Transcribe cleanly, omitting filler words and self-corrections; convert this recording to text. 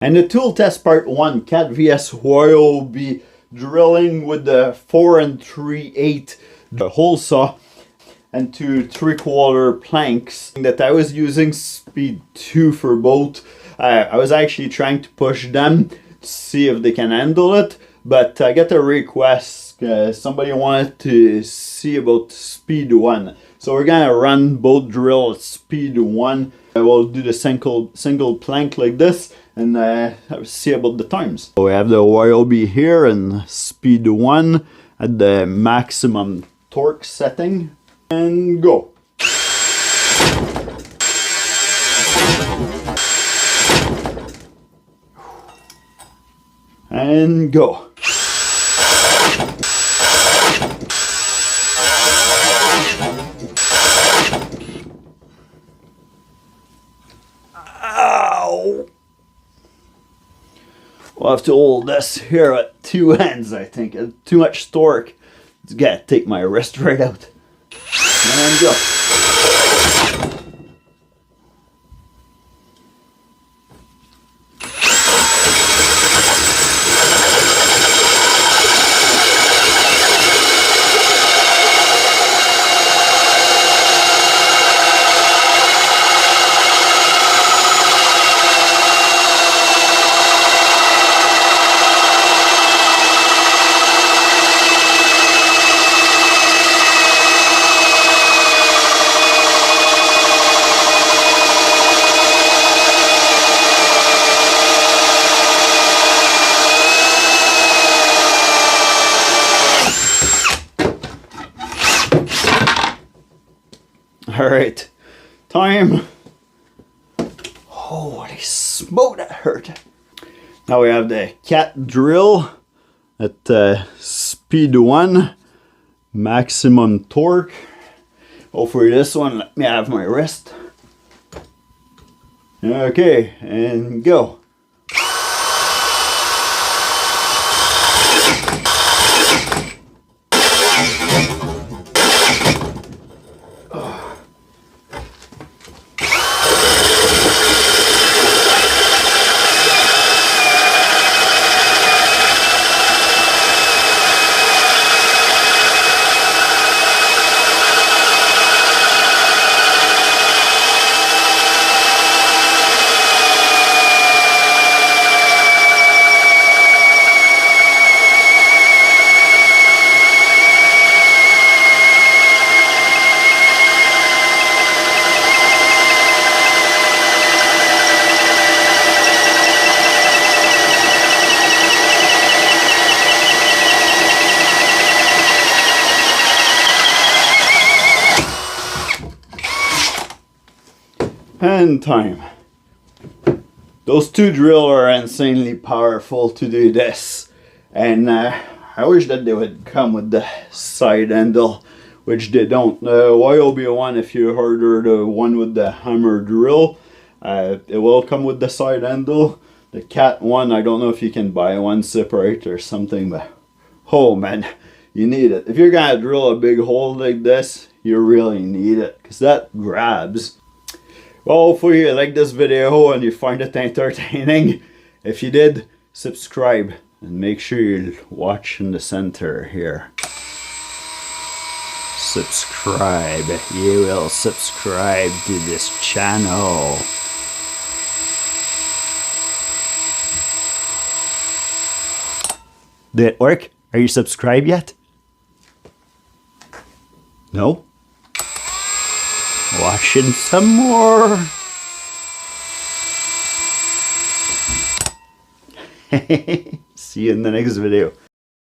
And the tool test part 1, Cat vs Ryobi, drilling with the 4 3/8 hole saw and 2 3/4 planks that I was using speed 2 for both. I was actually trying to push them to see if they can handle it, but I got a request. Somebody wanted to see about speed 1. So we're gonna run both drill at speed 1. I will do the single plank like this and see about the times. So we have the Ryobi here and speed 1 at the maximum torque setting, and go. And go. Ow! We'll have to hold this here at 2 ends, I think. Too much torque. It's gotta take my wrist right out. And go. Alright, time. Holy smoke, that hurt. Now we have the cat drill at speed 1, maximum torque. Oh, for this one, let me have my wrist. Okay, and go. And time. Those 2 drills are insanely powerful to do this, and I wish that they would come with the side handle, which they don't. The Ryobi one, if you order the one with the hammer drill, it will come with the side handle. The cat one, I don't know if you can buy one separate or something, but oh man, you need it. If you're gonna drill a big hole like this, you really need it, because that grabs. Well, hopefully you like this video and you find it entertaining. If you did, subscribe and make sure you watch in the center here. Subscribe. You will subscribe to this channel. Did it work? Are you subscribed yet? No? Watching some more. See you in the next video.